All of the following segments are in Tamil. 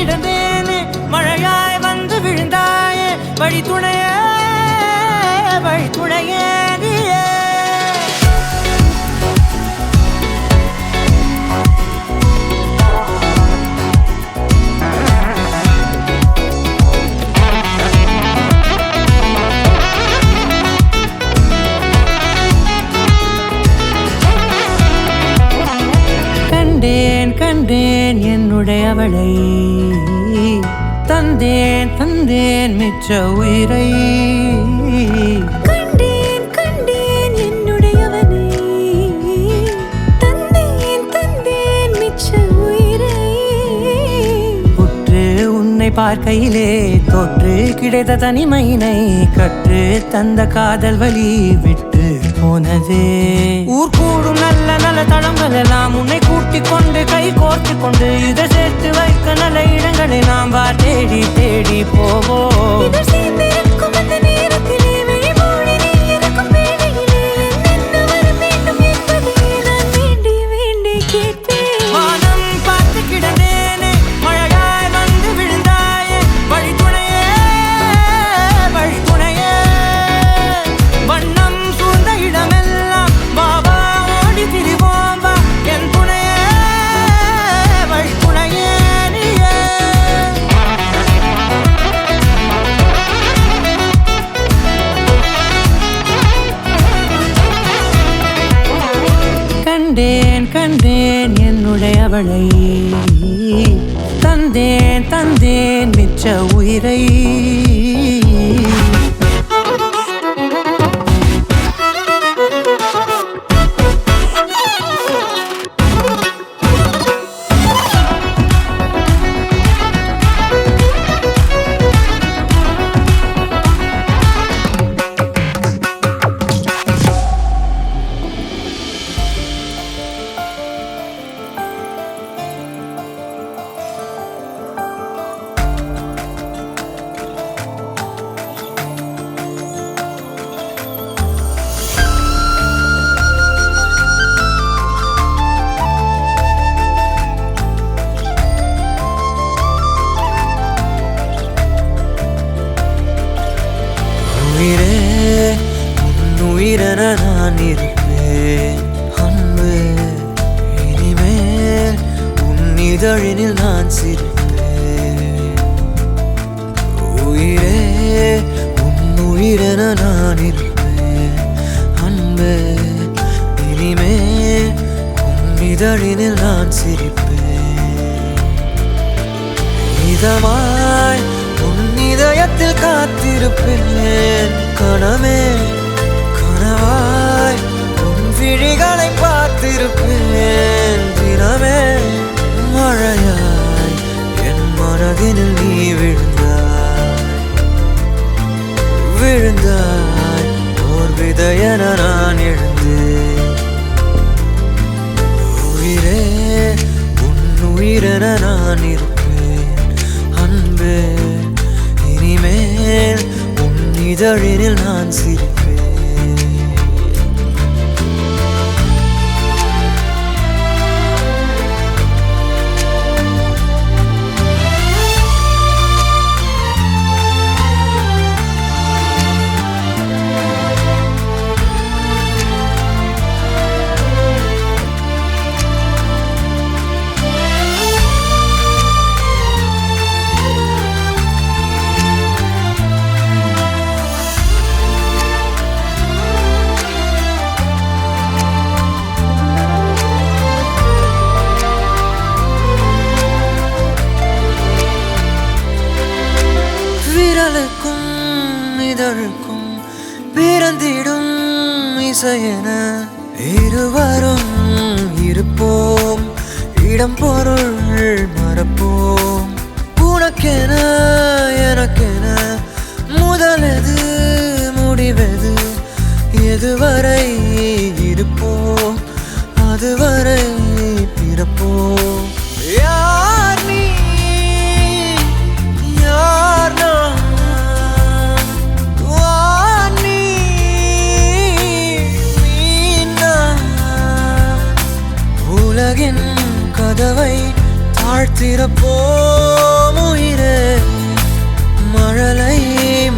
கிடந்தேனே மழையாய் வந்து விழுந்தாயே வழி துணையே நீயே கண்டேன் என்னுடையவளை தந்தேன் மிச்ச உயிரை கண்டேன் என்னுடையவனை தந்தேன் மிச்ச உயிரை உற்று உன்னை பார்க்கையிலே தொற்று கிடைத்த தனிமையினை கற்று தந்த காதல் வழி விட்டு போனதே ஊர் கூடும் நல்ல நல்ல தளங்கள் எல்லாம் உன்னை கூட்டிக் கொண்டு கை கோர்த்து கொண்டு இதை சேர்த்து வைக்க நல்ல இடங்களை நாம் தேடி போவோம். கண்டேன் என்னுடையவளை தந்தேன் மிச்ச உயிரை உயிரென நான் இருப்பேன் அன்பு இனிமேல் உன் இதழினில் நான் சிரிப்பேன் உயிரென நான் இருப்பேன் அன்பு இனிமேல் உன் இதழினில் நான் சிரிப்பேன் இதமாய் உன் இதயத்தில் காத்திருப்பேன் கனவாய் உன் விழிகளை பார்த்திருப்பேன் தினமே மழையாய் என் மனதினில் நீ விழுந்தாய் ஓர் விதையென நான் எழுந்தேன் உயிரென நான் இருப்பேன் அன்பே இனிமேல் உன் இதழினில் நான் சிரிப்பேன் இதழுக்கும் பிறந்திடும் இசையென இருவரும் இருப்போம் இடம் பொருள் மறப்போம் உனக்கென எனக்கென முதலெது முடிவெது எதுவரை இருப்போம் அதுவரை பிறப்போம் யார் நீ யார் நான் உலகின் கதவை தாழ்த்திறப்போம் மழலை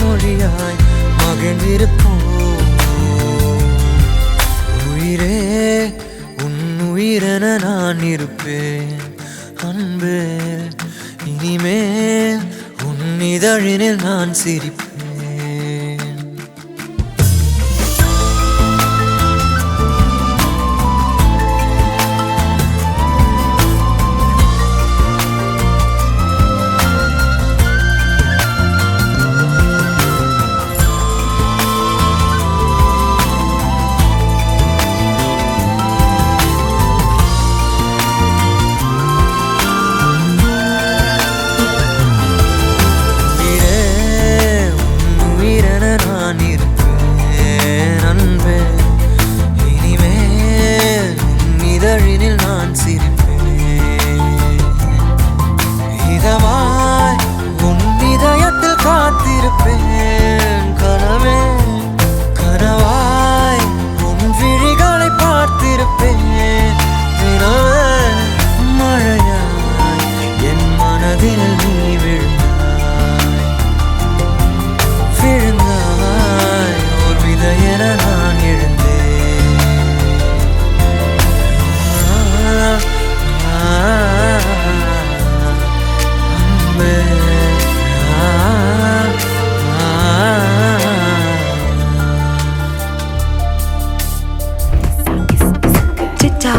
மொழியாய் மகிழ்ந்திருப்போம். உயிரே உன் உயிரென நான் இருப்பேன் அன்பே. இனிமேல் உன் இதழினில் நான் சிரிப்பேன்.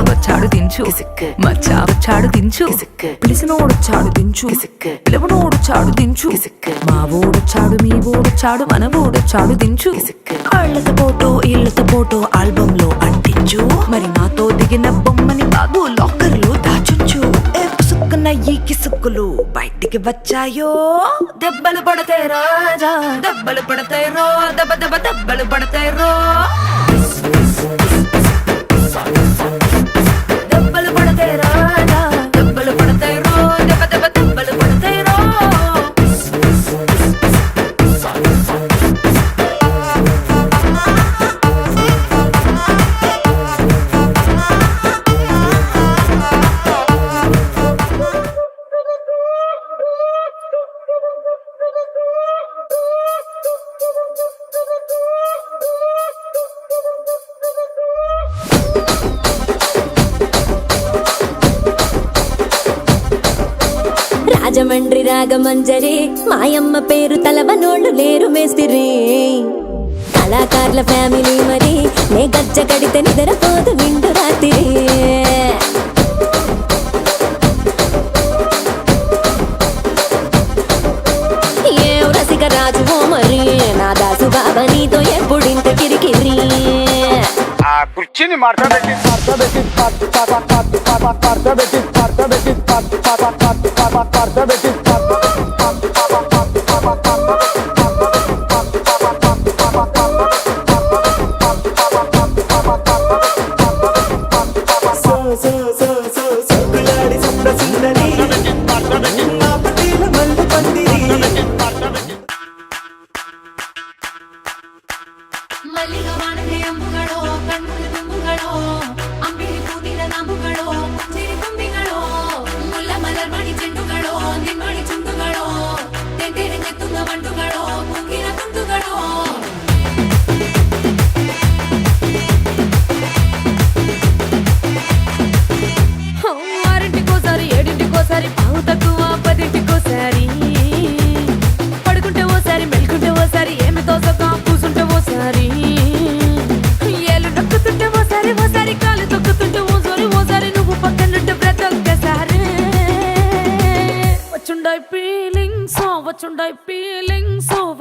వచ్చాడు దించు మచ్చా వచ్చాడు దించు పిలిసినోడొచ్చాడు దించు పిలవనోడొచ్చాడు దించు మా ఓడొచ్చాడు మీ ఓడొచ్చాడు మన ఓడొచ్చాడు దించు అళ్ళతో పోటో ఇళ్ళతో పోటో ఆల్బమ్ లో అంటించు మరి నాతో దిగిన బొమ్మని బాబు లాకర్ లో దాచుంచు సుక్కున ఈ కిసుక్కులు బయటికి వచ్చాయో దెబ్బలు పడతాయి రాజా దెబ్బలు పడతాయి రో దెబ్బ దెబ్బ దెబ్బలు పడతాయి రో దెబ్బలు పడతాయి రాజా దెబ్బలు పడతాయి రో దెబ్బ దెబ్బ దెబ్బలు పడతాయి రో రాజమండ్రి రాగమంజరి మాయమ్మ పేరు తలవనోళ్ళు లేరు మేస్తిరి కళాకారుల ఫ్యామిలీ మరి నే గజ్జ కడితే నిద్రపోదు నిండు రాత్రి ఏ రసిక రాజు ఓ మరి నా దాసు బాబా నీతో ఎప్పుడింత కిరికిరి కుర్చీని మార్చబెట్టి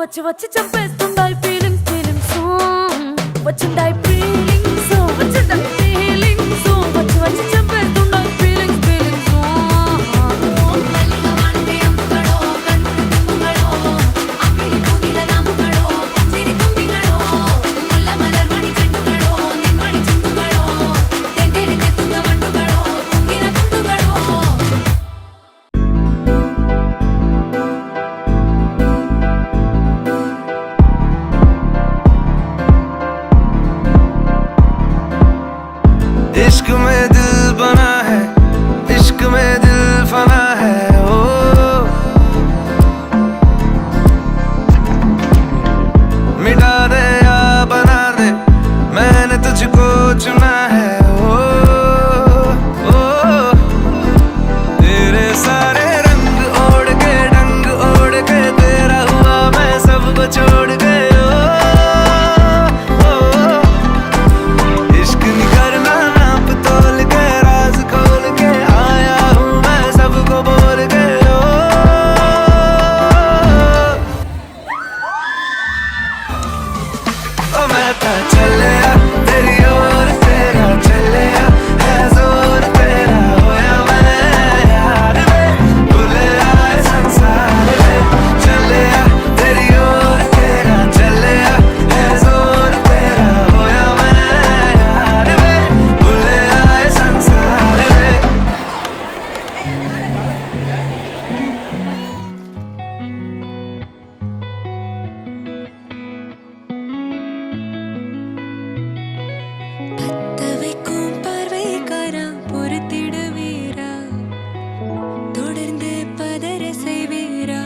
వచ్చి వచ్చి చంపేస్తుండాయి ఫీలింగ్స్ వచ్చిండాయి ఫీలింగ్స్ వచ్చిండాయి ఫీలింగ్స్ వచ్చి వచ్చి చంపేస్తుండాయి ఫీలింగ్స్ इश्क में दिल बना है इश्क में दिल फना है ओ पता चलिया तेरी ओर तेरा चलिया है जोर तेरा होया मैं यार में भूले आए संसार में चलिया तेरी ओर तेरा चलिया है जोर तेरा होया मैं यार में भूले आए संसार में பத்தவைக்கும் பார்வைக்காரா பொறுத்திட வீரா தொடர்ந்து பதற செய்வீரா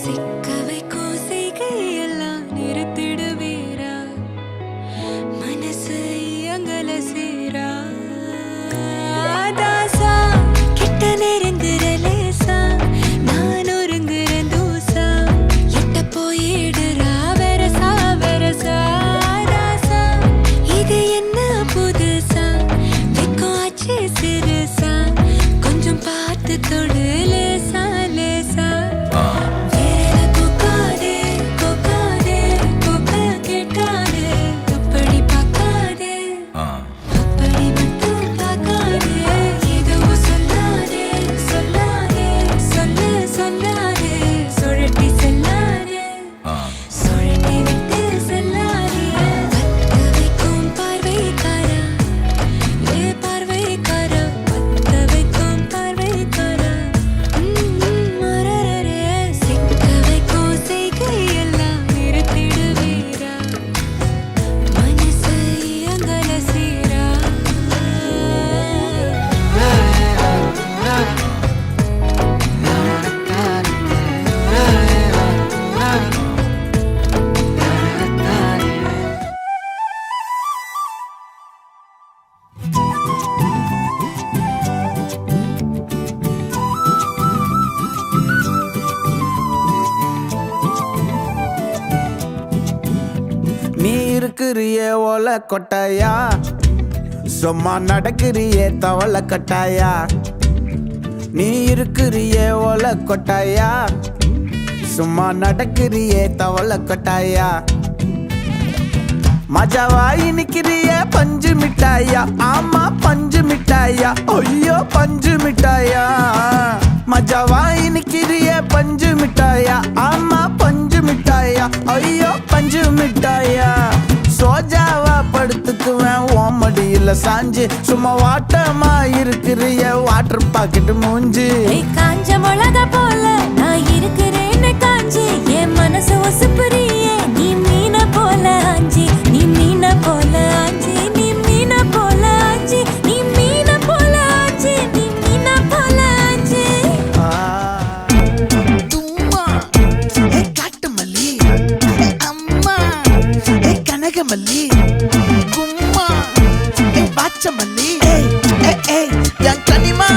சிக்க வைக்கும் செய்கையெல்லாம் நிறுத்திட வீரா மனசு இயங்கல சீரா தாசா கிட்ட நெருங்குற லேசா நான் ஒருங்குற தூசா எட்ட போயிடுறா வெரசா வெரசா ராசா இது என்ன புதுசா வெக்கம் ஆச்சு சிறுசா கொஞ்சம் பார்த்து தொடு லேசா லேசா வேற கொக்காதே கொக்காதே கொக்க கேட்காதே அப்படி பார்க்காதே அப்படி மட்டும் பார்க்காதே எதுவும் சொல்லாதே சொல்லாதே சொல்ல சொல்லாதே சுழட்டி செல்லாதே சுழட்டி விட்டு செல்லாதே பத்த வைக்கும் பார்வைக்காரா ஏ பார்வைக்காரா பத்த வைக்கும் பார்வைக்காரா மரரரே சிக்க வைக்கும் செய்கையெல்லாம் நிறுத்திடு வீரா மனசு இயங்கல சீரா நீ இருக்கிறியே ஓலை கொட்டாயா சும்மா நடக்கிறியே தவளை கட்டாயா நீ இருக்கிறியே ஓலை கொட்டாயா சும்மா நடக்கிறியே தவளை கொட்டாயா மஜாவாய் நிக்கிறியே பஞ்சு மிட்டாயா ஆமா பஞ்சு மிட்டாயா ஐயோ பஞ்சு மிட்டாயா மஜாவாய் நிக்கிறியே பஞ்சு மிட்டாயா ஆமா பஞ்சு மிட்டாயா ஐயோ பஞ்சு மிட்டாயா சோஜாவா படுத்துக்குவேன் ஓமடியில சாஞ்சு சும்மா வாட்டமா இருக்கிறிய வாட்டர் பாக்கெட் மூஞ்சி காஞ்ச மிளகா போல நான் இருக்கிறேன்னு காஞ்சி என் மனசு ஒசுப்புறியே நீ மீன போல ஆஞ்சி நீ மீன போல ஆஞ்சி நீ மீன போல ஆஞ்சி நீ மீன போல ஆஞ்சி நீ மீன போல ஆஞ்சி தும்மா ஏ காட்டு மல்லி அம்மா ஏ கனகமல்லி கும்மா ஏ பாச்ச மல்லி ஏய் என் கனிமா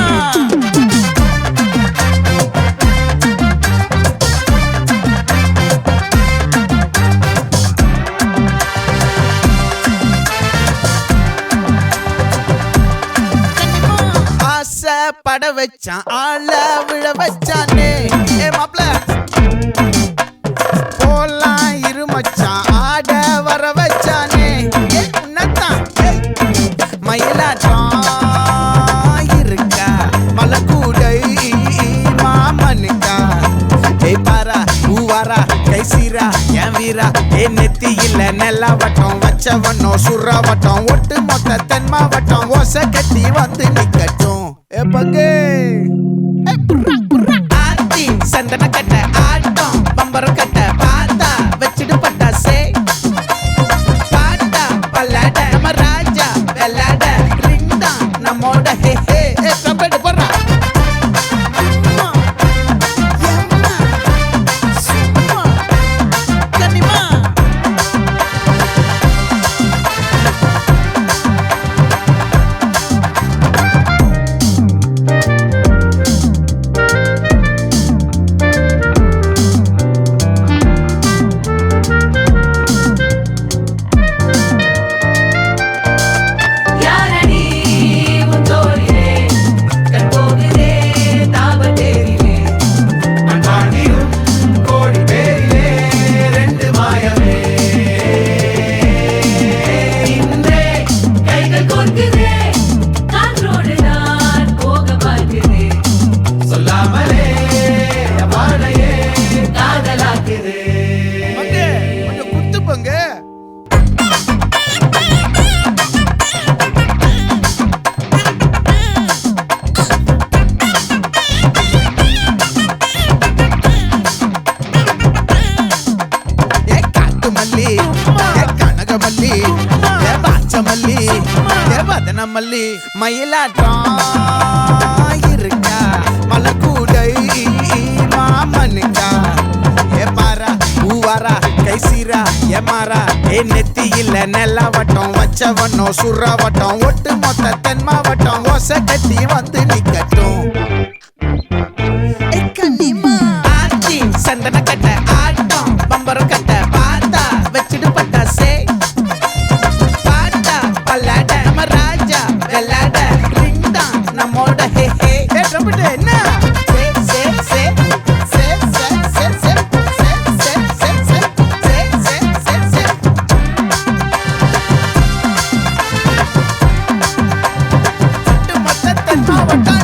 ஆசை பட வச்சான் ஆள விழ வச்சானே ஏ மாப்ள போலாம் இரு மச்சான் ஆட வர வச்சானே ஏ உன்னதான் மயிலாட்டம் இருக்கா மலக்கூடை மாமனுக்கா ஏய் பாரா பூவாரா கைசீரா என் வீரா ஏ நெத்தி இல்ல நெல்லா வட்டம் வச்சவனோ சுறா வட்டம் ஒட்டு மொத்த தென் மாவட்டம் ஓசை கட்டி வந்து நிக்கட்டும் ஏ பங்கே ஆத்தி சந்தன கட்ட ஆட்டம் பம்பரம் கட்ட பார்த்தா வச்சிடு பட்டாசே பாட்டா பல்லாட நம்ம ராஜா வெள்ளாட ரிங் தான் நம்மோட ஹே ஹே கபடி போடுறா அம்மா, எம்மா, சும்மா, கனிமா. மல்லி வதன மல்லி மயிலாட்டம் இருக்கா மலக்கூடை மாமனுக்கா ஏ பாரா பூவாரா கைசீரா ஏமாறா ஏ நெத்தி இல்ல நெல்லாவட்டம் வச்சவண்ணம் சுறாவட்டம் ஒட்டு மொத்த தென் மாவட்டம் ஒச கட்டி வந்து நிக்கட்டும் ஆச்சி சந்தன கட்ட ஆட்டம் பம்பரம் கட்ட பாத்தா வச்சிடு பட்டாசே பாட்டா பல்லாட நம்ம ராஜா வெள்ளாட ரிங் தான் நம்மோட ஹே ஹே என்ன ஒட்டு மொத்த தென் மாவட்டம்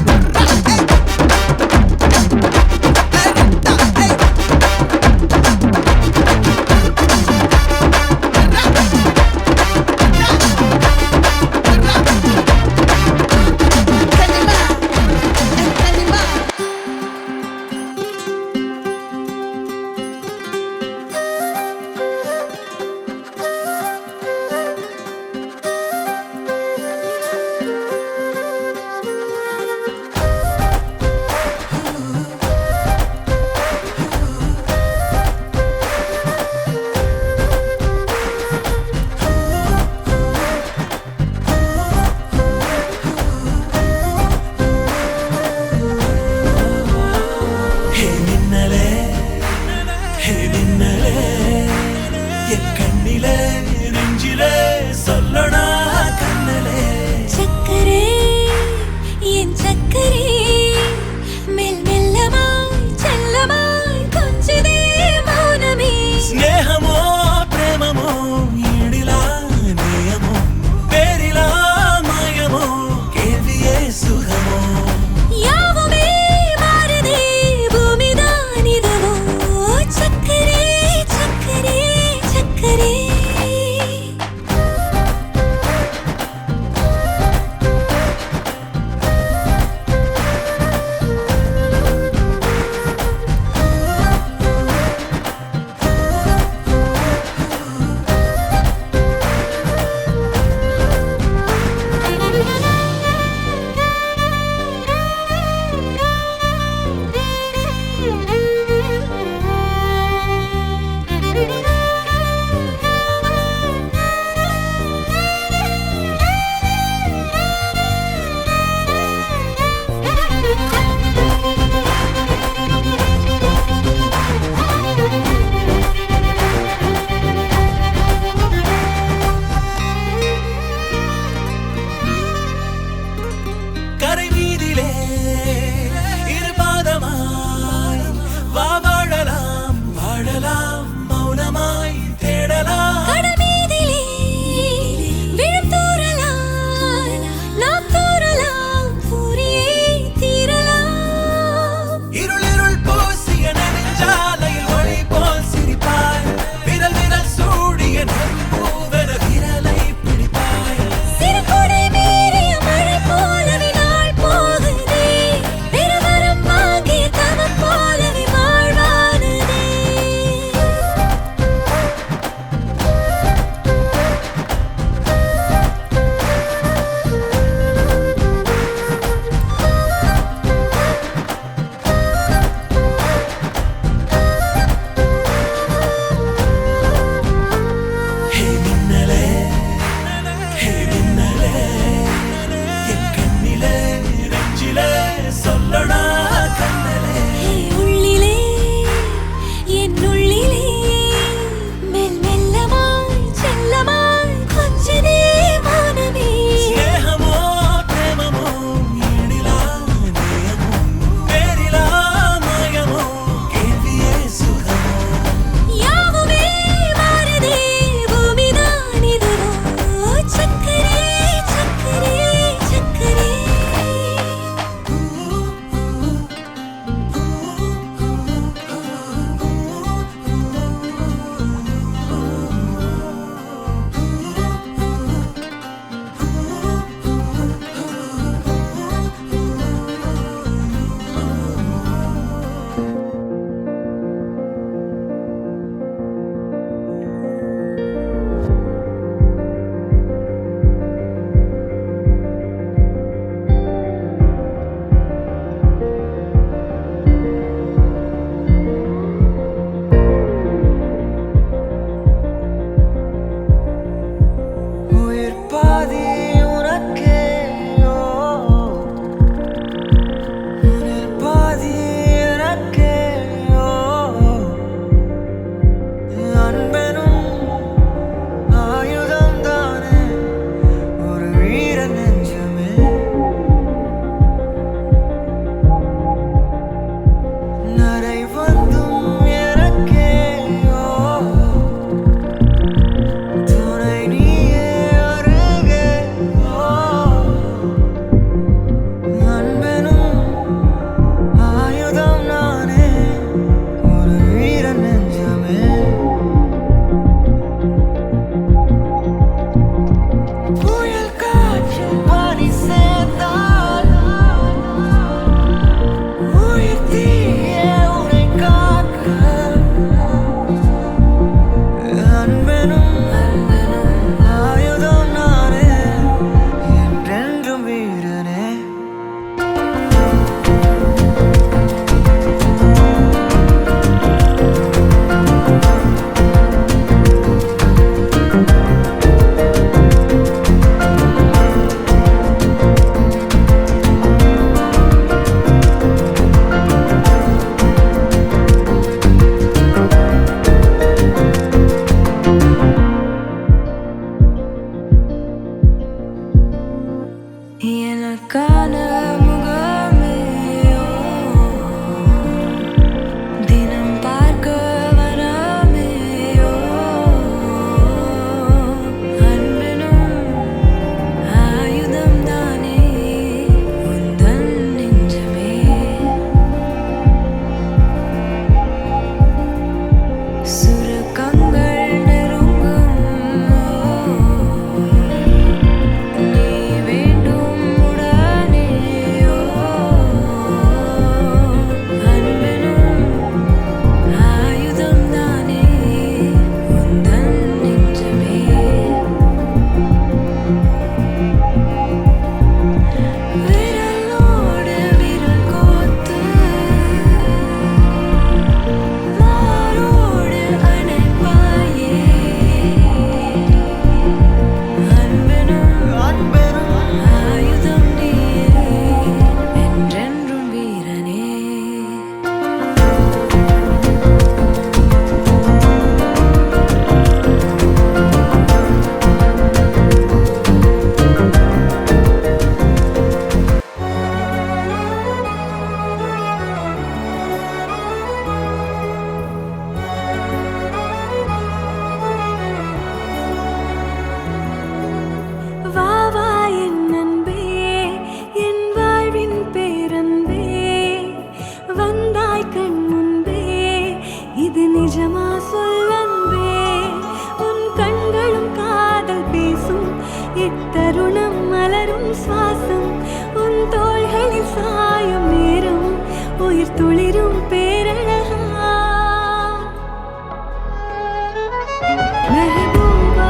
महबूबा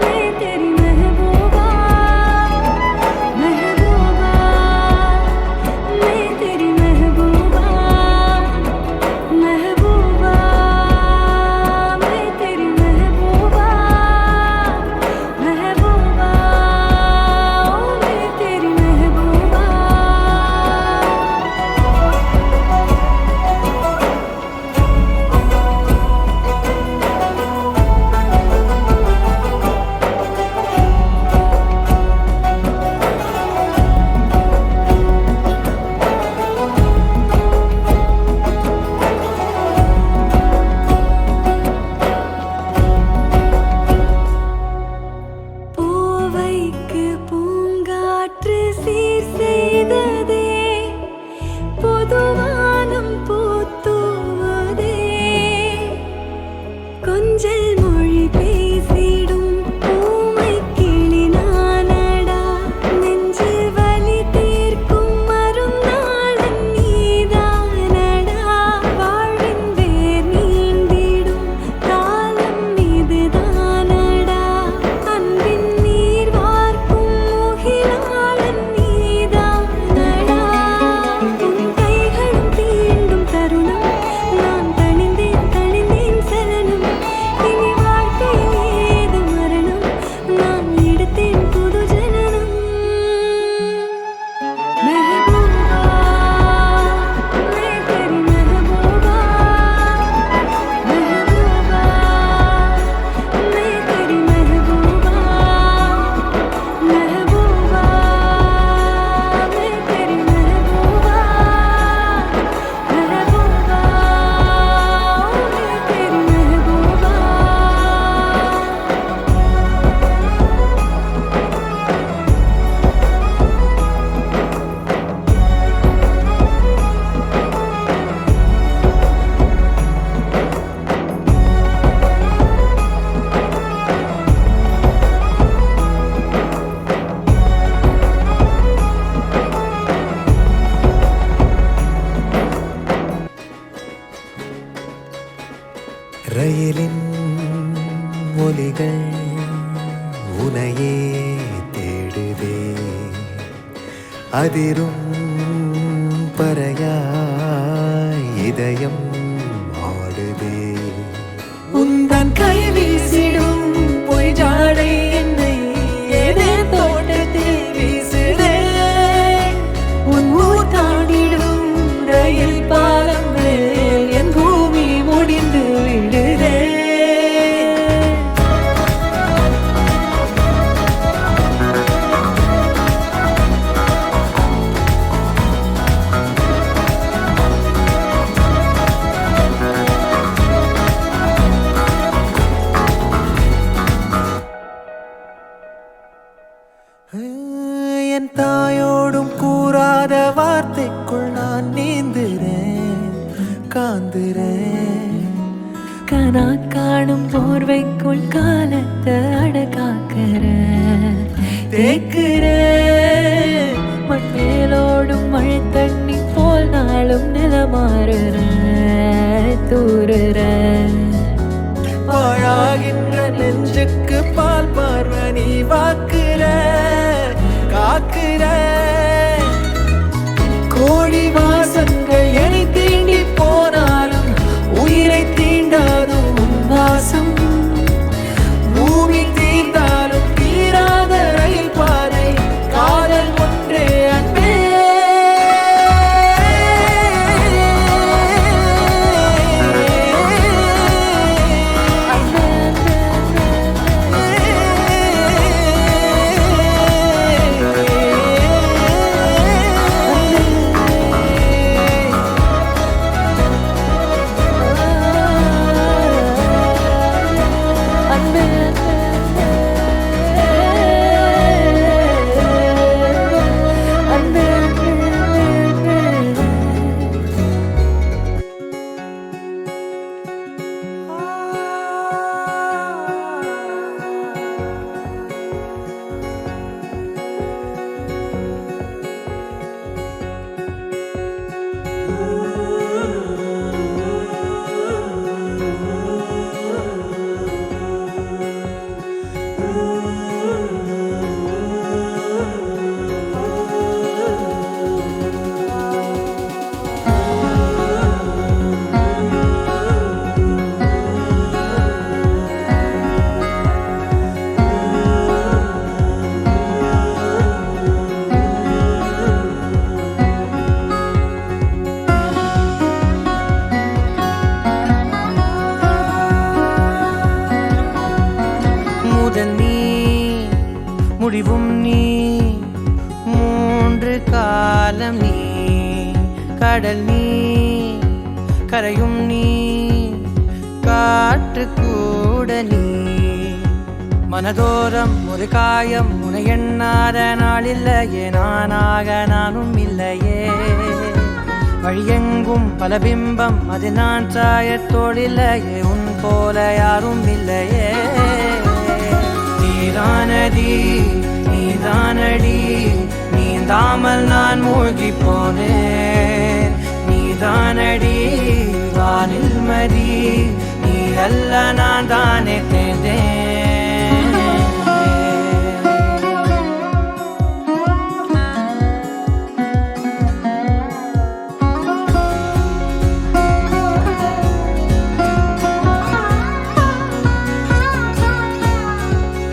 मैं तेरी महबूबा महबूबा मैं तेरी महबूबा महबूबा मैं तेरी महबूबा महबूबा ओ मैं तेरी महबूबा பூவைக்கு பூங்காற்று சீர் செய்ததே பொதுவானம் பூத்துவதே கொஞ்சல் மொழி பேசிடும் பூமை கிளி நானடா நெஞ்சில் வலி தீர்க்கும் மருந்தாளன் நீதானடா வாழ்வின் வேர் நீண்டிடும் காலம் இதுதானடா அன்பின் நீர் வார்க்கும் முகிலாளன் நீதானடா உன் கைகளும் தீண்டும் தருணம் நான் தணிந்தேன் சலனம் இனி வாழ்க்கையில் ஏது மரணம் நான் எடுத்தேன் புது ஜனனம் महबूबा मैं तेरी महबूबा महबूबा मैं तेरी महबूबा महबूबा मैं तेरी महबूबा महबूबा मैं तेरी महबूबा ரயிலின் ஒலிகள் உனையே தேடுதே அதிரும் பறையாய் இதயம் ஆடுதே உந்தன் கை வீசிடும் பொய் ஜாடை என்னை ஏதே தோட்டத்தில் வீசுதே உன் ஊர் தாண்டிடும் ரயில் பாலம் மேல் என் பூமி முடிந்து விடுதே என் தாயோடும் கூறாத வார்த்தைக்குள் நான் நீந்துறேன் காந்துறேன் கனா காணும் போர்வைக்குள் காலத்தை அடக்காக்கிற தேக்குறேன் மண்ணேலோடும் மழை தண்ணி போல் நாளும் நிலமாறுற தூறுற பாழாகின்ற நெஞ்சுக்கு பால் பார்வை நீ வாக்குற காக்குற கோடி வாசங்கள் என்னை தீண்டி போனாலும் உயிரை தீண்டாதும் உன் வாசம் பூமி தீர்ந்தாலும் தீராத ரயில் பாதை காதல் ஒன்றே அன்பே முதல் நீ முடிவும் நீ மூன்று காலம் நீ கடல் நீ கரையும் நீ காற்று கூட நீ மனதோரம் ஒரு காயம் உனை எண்ணாத நாளில்லையே நானாக நானும் இல்லையே வழியெங்கும் பல பிம்பம் அது நான் சாயத்தோடில்லையே உன் போல யாரும் இல்லையே நீதானடி நீதானடி நீந்தாமல் நான் மூழ்கி போனேன் நீதானடி வானில் மதி நீ அல்ல நான் தானே தேர்ந்தேன்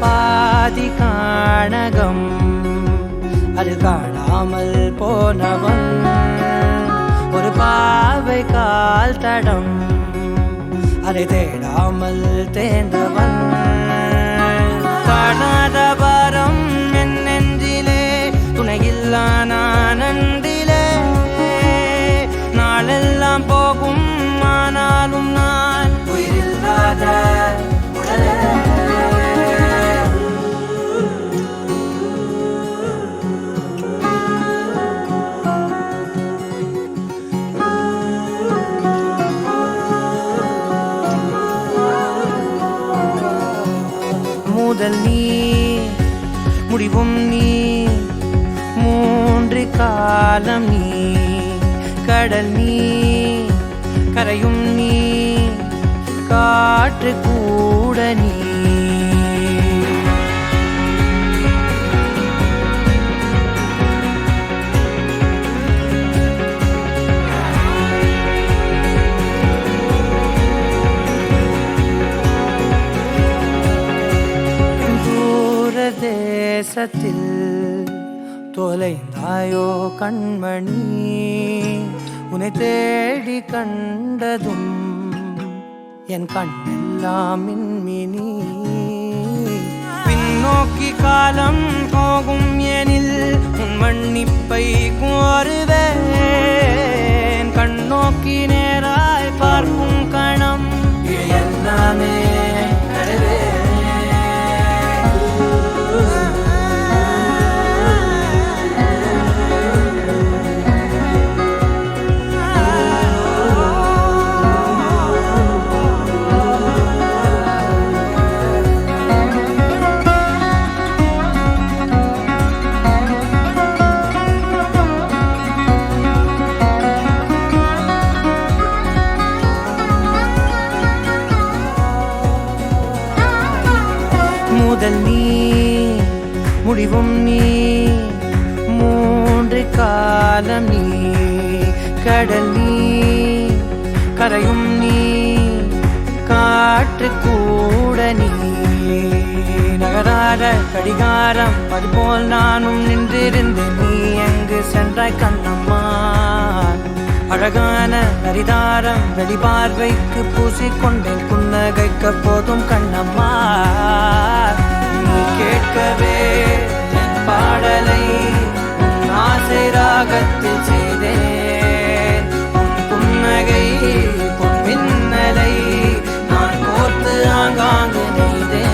பாதி காணகம் அது காணாமல் போனவன் ஒரு பாவை கால் தடம் அதை தேடாமல் தேர்ந்தவன் காணாத பாரம் என் நெஞ்சிலே துணையில்லா நான் அன்றிலே நாளெல்லாம் போகும் ஆனாலும் நான் உயிரில்லாத உடலே முதல் நீ முடிவும் நீ மூன்று காலம் நீ கடல் நீ கரையும் நீ காற்று கூட நீ தேசத்தில் தொலைந்தாயோ கண்மணி உன்னை தேடி கண்டதும் என் கண்ணெல்லாம் மின்மினி பின்னோக்கி காலம் போகும் எனில் உன் மன்னிப்பை கோருவேன் கண்ணோக்கி நேராய் பார்க்கும் கணம் எல்லாமே முதல் நீ முடிவும் நீ மூன்று காலம் நீ கடல் நீ கரையும் நீ காற்று கூட நீ நகராத கடிகாரம் அதுபோல் நானும் நின்றிருந்தேன் நீ எங்கு சென்றாய் கண்ணம்மா அழகான நரிதாரம் வெளிபார்வைக்கு பூசிக்கொண்டேன் புன்னகைக்க போதும் கண்ணம்மா நீ கேட்கவே என் பாடலை உன் ஆசை ராகத்தில் செய்தேன் உன் புன்னகை பொன் மின்னலை நான் கோர்த்து ஆங்காங்கு நெய்தேன்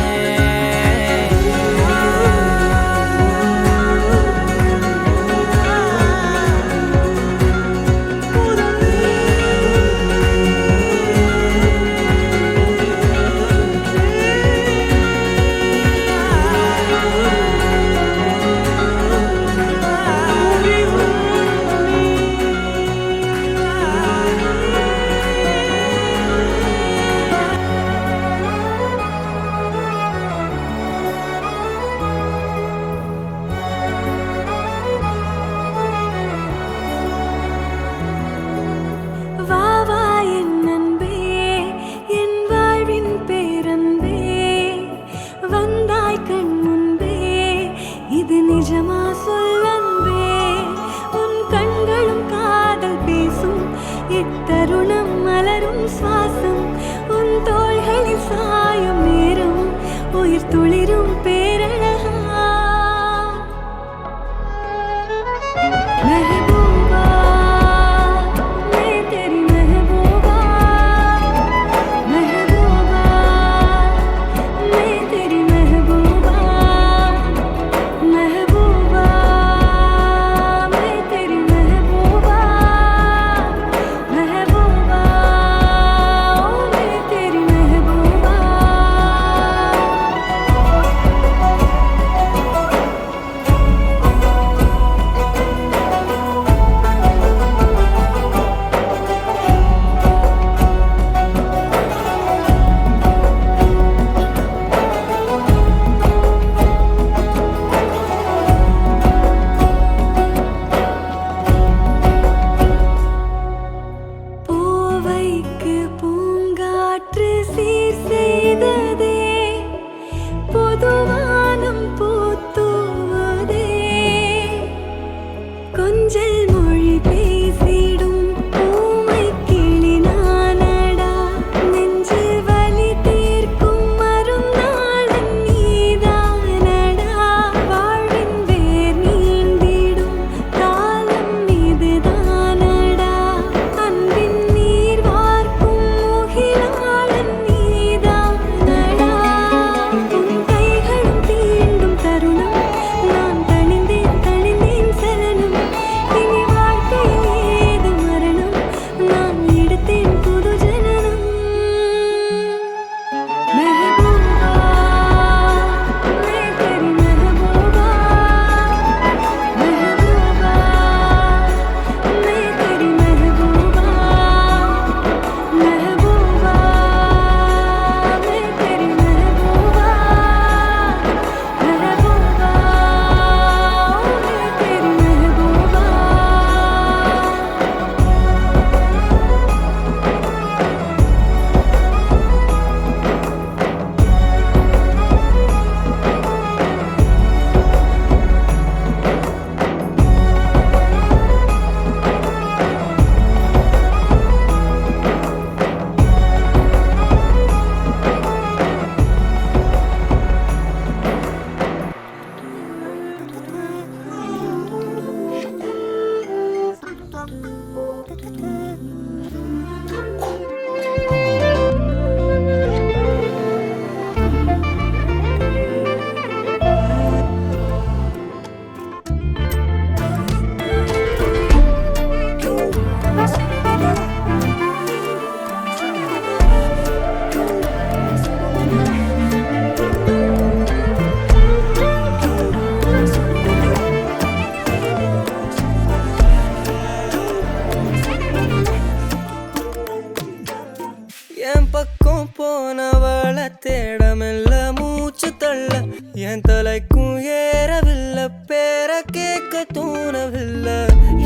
என் தலைக்கும் ஏறவில்லை பேர கேட்க தோணவில்லை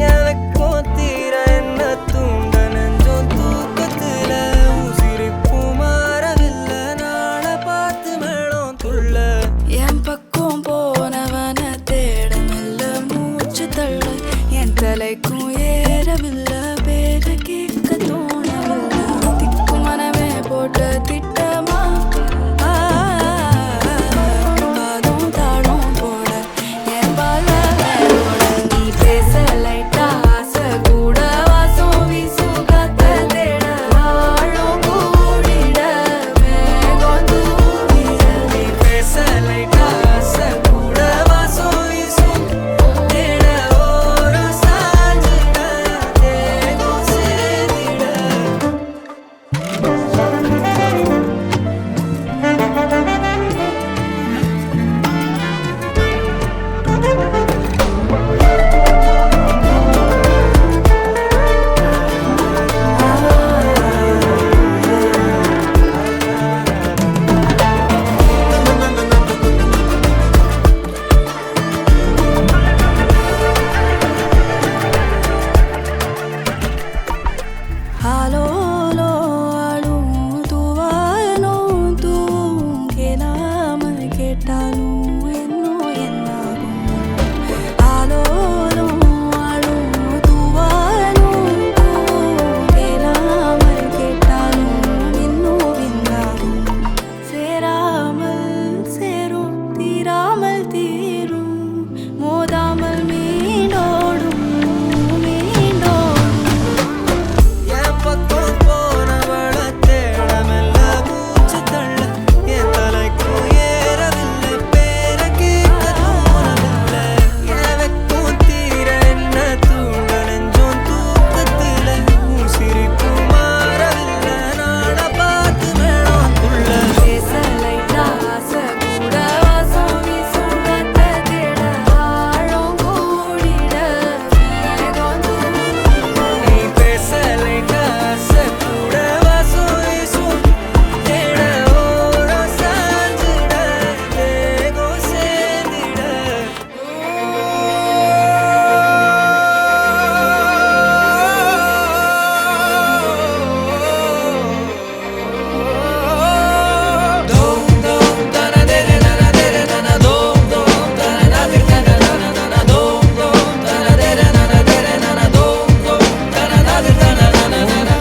எனக்கோ தீர என்ன தூண்ட நெஞ்சோம் தூக்கத்துல உசிரிப்பு மாறவில்லை நாள பார்த்து மேளம் துள்ள என் பக்கம் போனவன தேடமில்ல மூச்சு தள்ள என் தலைக்கும் ஏறவில்லை பேர கேட்க தோணவில்லை திக்கு மனமே போட்ட திட்டமா பாதம் தாடும் போட என் பால மேலோட நீ பேச லைட்டா ஆசை கூட வாசம் வீசும் காத்த தேட ஆழம் கூடிட மேகம் தூவிட நீ பேச லைட்டா ஆசை கூட வாசம் வீசும் தேட ஓரம் சாஞ்சிட தேகம் சேர்ந்திட ஆலோலோ ஆளும் தூவாயனும் தூவும் கேளாமல் கேட்டாலும் இன்னும் என்னாகும் ஆலோலும் ஆளும் தூவாயனும் தூவும் கேளாமல் கேட்டாலும் இன்னும் என்னாகும் சேராமல் சேரும் தீராமல் தீரும் மோதாமல் மீண்டோடும் மீண்டோடும் என் பக்கம் போனவள தேடமெல்ல மூச்சு தள்ள என் தலைக்கும் ஏறவில்லை பேர கேட்க தோணவில்லை எனக்கும் தீர என்ன தூண்ட நெஞ்சோம் தூக்கத்துல சிரிப்பு மாறவில்லை நாட பார்த்து மேளம் துள்ள பேச லைட்டா ஆசை கூட வாசம் வீசும் காத்த தேட ஆழம் கூடிட மேகம் தூவிட நீ பேச லைட்டா ஆசை கூட வாசம் வீசும் தேட ஓரம் சாஞ்சிட தேகம் சேர்ந்திட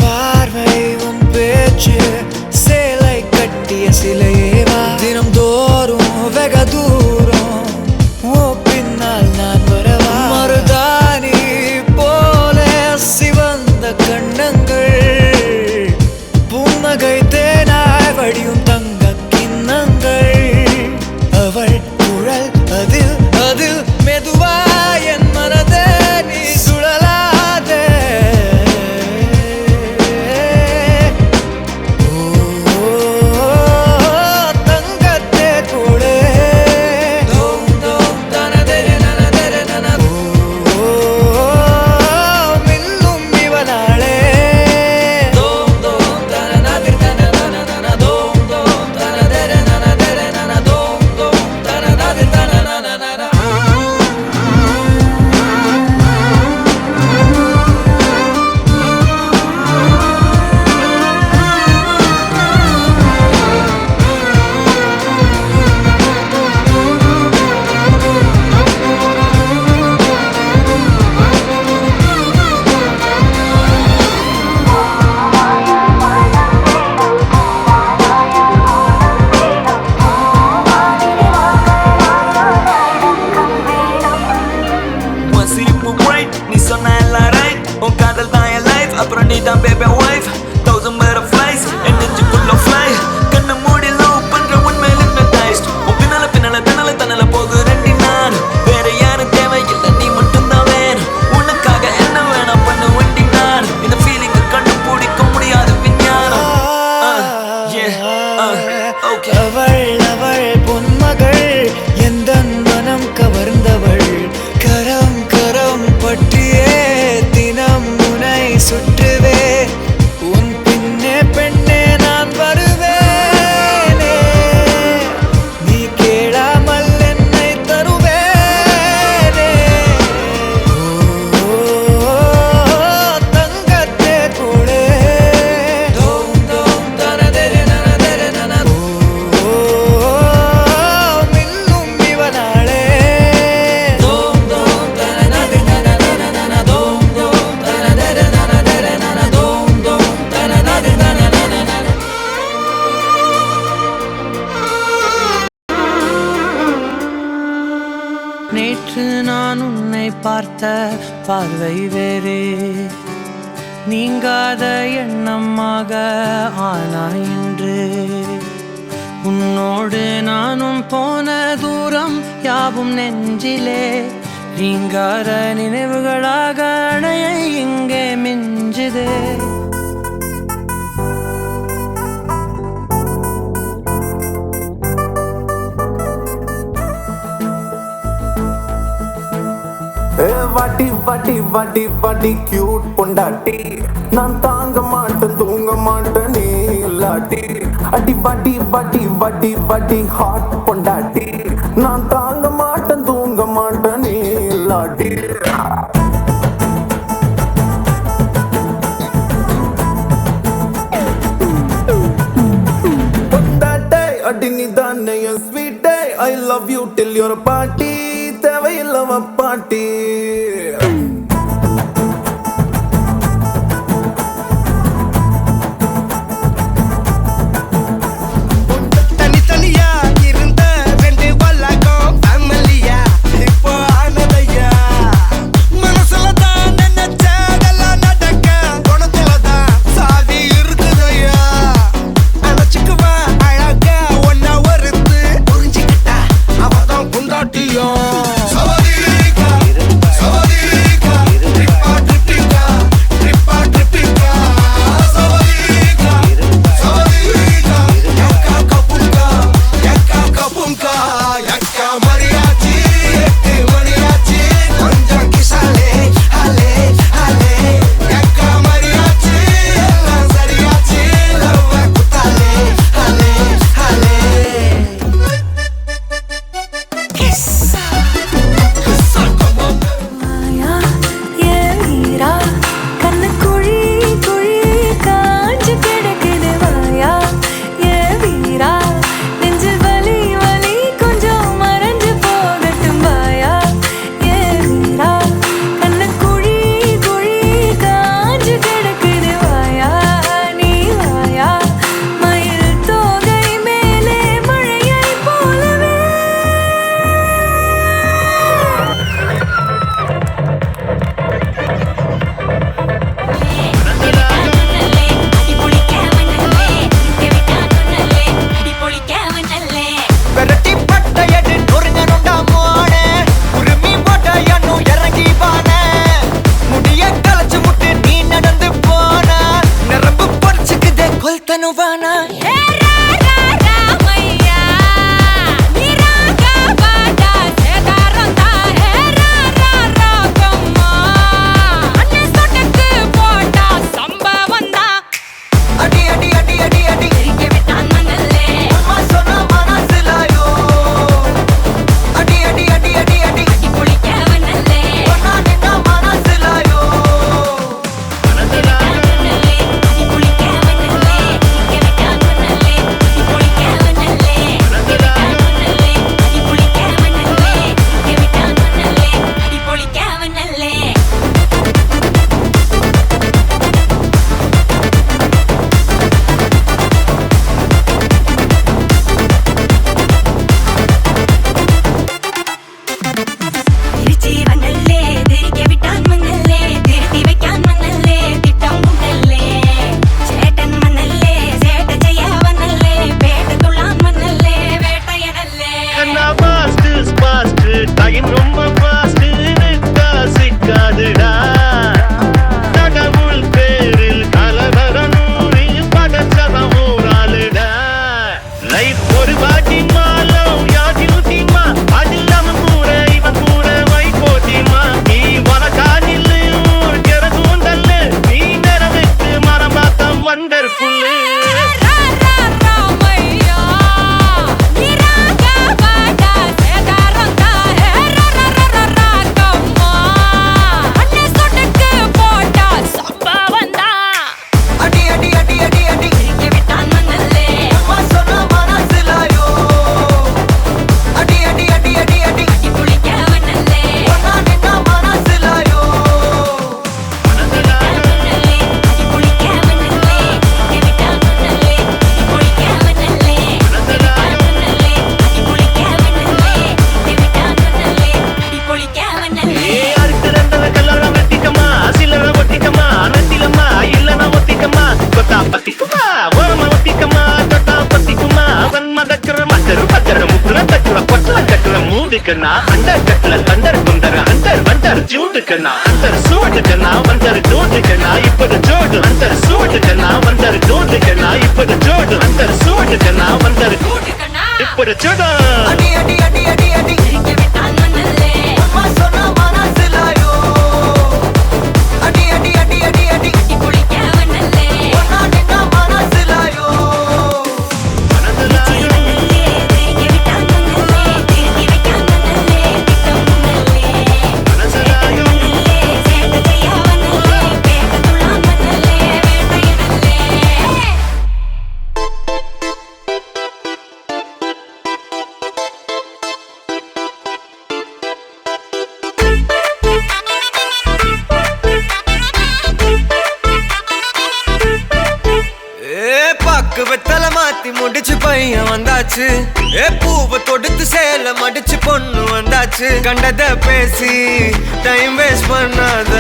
பார்வை உன் பேச்சு சேலை கட்டிய சிலையேவா தினம் தோறும் வெக தூரம் ஓ பின்னால் நான் வரவா மருதாணி போல சிவந்த கண்ணங்கள் புன்னகை தேனாய் வடியும் தங்க கிண்ணங்கள் அவள் குழல் அதில் அதில் மெதுவா என் மனதே நீ சுழலாதே தங்கத்தே கூடே மின்னும் இவனாளே One சிரிப்பு bright நீ சொன்ன எல்லாம் right உன் காதல் தான் என் life அப்புறம் நீ தான் baby wife 1000 butterflies என் நெஞ்சுக்குள்ள fly கண்ணை மூடி love பண்ற உண்மையில hypnotized உன் பின்னால பின்னால தன்னால தன்னால போகுறேன்டி நான் வேற யாரும் தேவையில்லை நீ மட்டும்தான் வேணும் உனக்காக என்ன வேணா பண்ண வண்டி நான் இந்த feeling கண்டுபிடிக்க முடியாத விஞ்ஞானம் okay அவள் அவள் பொன்மகள் எந்தன் மனம் கவர்ந்தவள் கரம் கரம் பற்றியே தினம் முனை சுற்றுவே உன் பின்னே பெண்ணே நான் வருவேனே நீ கேளாமல்லே உன்னை பார்த்த பார்வை வேறே நீங்காத எண்ணமாக ஆனாய் இன்று உன்னோடு நானும் போன தூரம் யாவும் நெஞ்சிலே ரீங்கார நினைவுகளாக அணைய இங்கே மிஞ்சுதே வாட்டி வாட்டி வாட்டி வாட்டி கியூட் பொண்டாட்டி நான் தாங்க மாட்டேன் தூங்க மாட்டேன் நீ இல்லாட்டி அடி வாட்டி வாட்டி வாட்டி வாட்டி ஹாட் பொண்டாட்டி நான் தாங்க மாட்டேன் தூங்க மாட்டேன் நீ இல்லாட்டி பொண்டாட்டே அடி நீ தானே என் ஸ்வீட்டே I love you till your party தேவையில்லவ பாட்டி தனித்தனியா இருந்த ரெண்டு வல்லகம் ஃபேமிலியா இப்போ ஆனதையா மனசுல தான் நினைச்சதெல்லாம் நடக்க குணத்துல தான் சாதி இருக்குதையா அழைச்சுக்குவா அழகா ஒன்னா ஒருத்து புரிஞ்சுக்கிட்டா அவதான் புண்டாட்டியும் ஜூடுக்கண்ணா அண்டர் கட்ல தண்டர் குண்டர் அண்டர் வண்டர் ஜூடுக்கண்ணா அண்டர் சூடுக்கண்ணா வண்டர் ஜூடுக்கண்ணா இப்பது ஜோடு அண்டர் சூடுக்கண்ணா வண்டர் ஜூடுக்கண்ணா இப்பது ஜோடு அண்டர் சூடுக்கண்ணா வண்டர் இப்பது ஜோடு அடி அடி அடி அடி அடி அம்மா சொன்ன மனசிலாயோ அடி அடி அடி அடி அடி ஒன்னா நின்ன மனசிலாயோ வெத்தலை மாத்தி முடிச்சு பையன் வந்தாச்சு பூவை தொடுத்து சேல மடிச்சு பொண்ணு வந்தாச்சு கண்டத பேசி டைம் வேஸ்ட் பண்ணாத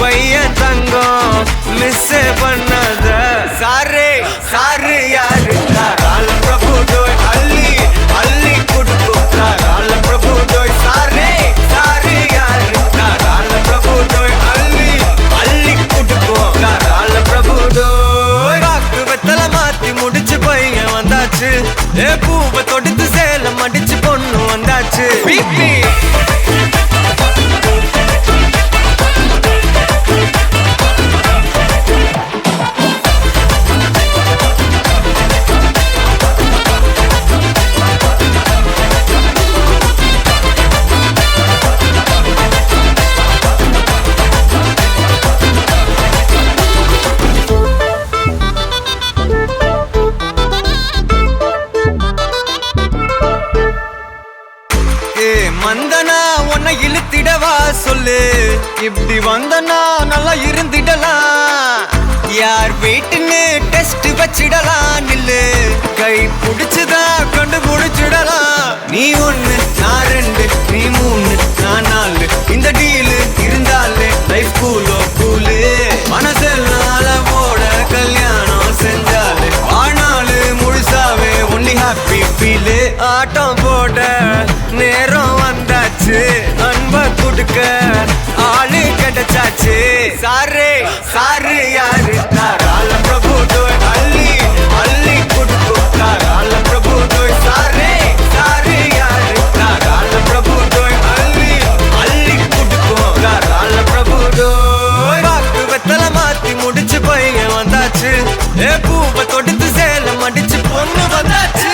பையன் தங்கம் மிஸ் பண்ணாத சாரே சாரு யாரு கால பிரபு டோய் அள்ளி அள்ளி குடுக்கு கால பிரபு டோய் சாரே சாரு யாரு கால பிரபு டோய் அள்ளி அள்ளி குடுக்கு கால பிரபு டோய் வெத்தலை மாத்தி முடிச்சு பையன் வந்தாச்சு பூவை தொடுத்து சேலம் அடிச்சு பொண்ணு வந்தாச்சு பிபி மந்தனா உன்னை இழுத்திடவா சொல்லு இப்படி வந்தனா நல்லா இருந்திடலாம் யார் வீட்டுன்னு டெஸ்ட் வச்சிடலாம் நில்லு கை புடிச்சுதா கண்டு புடிச்சிடலாம் நீ ஒண்ணு நான் ரெண்டு நீ மூணு நான் நாலு இந்த டீலு இருந்தாலே லைஃப் கூலோ கூலு மனசெல்லாம் அளவோட கல்யாணம் செஞ்சாலே ஆனாலு முழுசாவே ஒன்லி ஹாப்பி ஃபீலு ஆட்டம் போட நேரம் வந்தாச்சு அன்ப குடுக்க ஆளு கிடைச்சாச்சு சாரே சாரு யாரு கால பிரபு டோய் அள்ளி அள்ளி குடுக்கு கால பிரபு டோய் சாரே சாரு யாரு கால பிரபு டோய் அள்ளி அள்ளி குடுக்கு கால பிரபு டோய் வாக்கு வெத்தலை மாத்தி முடிச்சு பையன் வந்தாச்சு பூவை தொடுத்து சேலம் அடிச்சு பொண்ணு வந்தாச்சு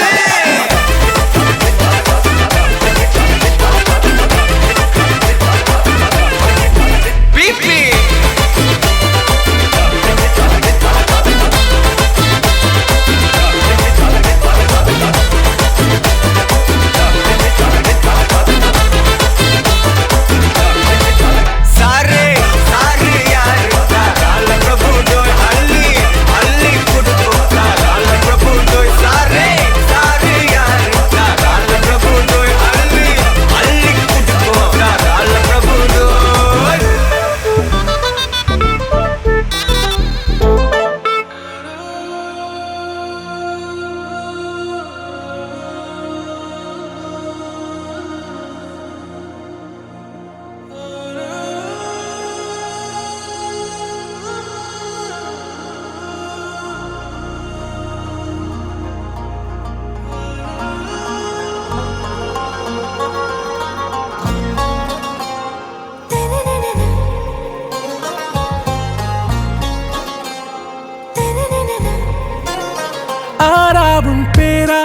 ஆறாவும் பேரா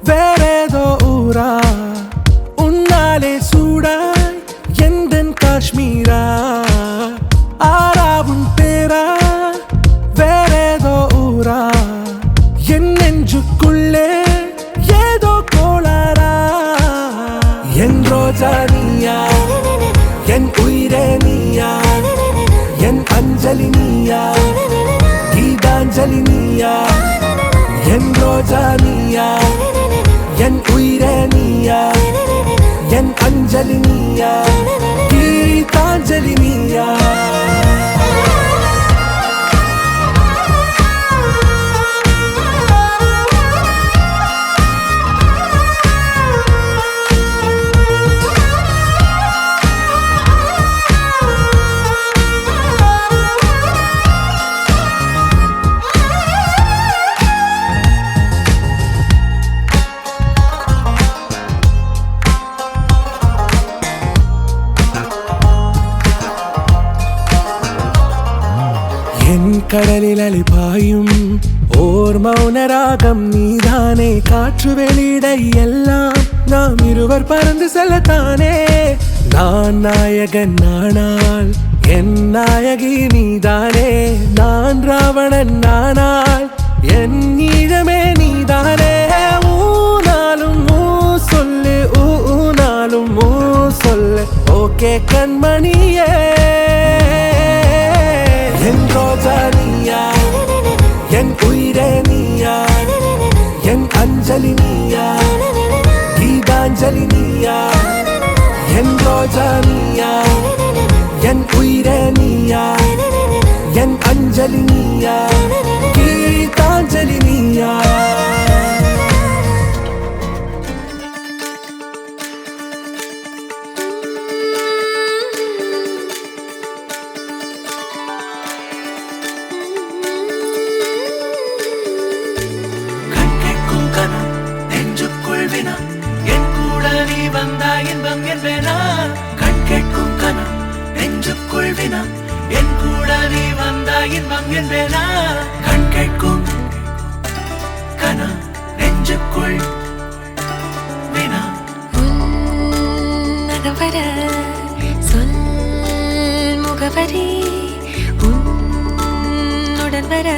வேறேதோ ஊரா உன்னாலே சூடாய் எந்தன் காஷ்மீரா ஆறாவும் பேரா வேறேதோ ஊரா என் நெஞ்சுக்குள்ளே ஏதோ கோளாரா என் ரோஜா நீயா என் உயிரே நீயா என் அஞ்சலி நீயா கீதாஞ்சலி நீயா என் ரோஜா நீயா என் உயிரே நீயா என் அஞ்சலி நீயா கீதாஞ்சலி நீயா கடலில் அலிபாயும் ஓர் மௌன ராகம் நீதானே காற்று வெளியிட எல்லாம் நாம் இருவர் பறந்து செல்லத்தானே நான் நாயகன் நானால் என் நாயகி நீதானே நான் ராவணன் நானால் என் ஈழமே நீதானே ஊனாலும் ஊ சொல்லு ஊனாலும் ஊ சொல்லு ஓகே கண்மணியே என் ரோஜா நீயா என் உயிரே நீயா என் அஞ்சலி நீயா கீதாஞ்சலி நீயா என் ரோஜா நீயா என் உயிரே நீயா என் அஞ்சலி நீயா கீதாஞ்சலி நீயா இன்பம் என்பேனா கண் கேட்கும் கனா நெஞ்சுக்குள் வினா என் கூட நீ வந்தா இன்பம் என்பேனா கண் கேட்கும் கனா நெஞ்சுக்குள் வினா உன்னகவர சொல் முகவரி உன்னுடன் வர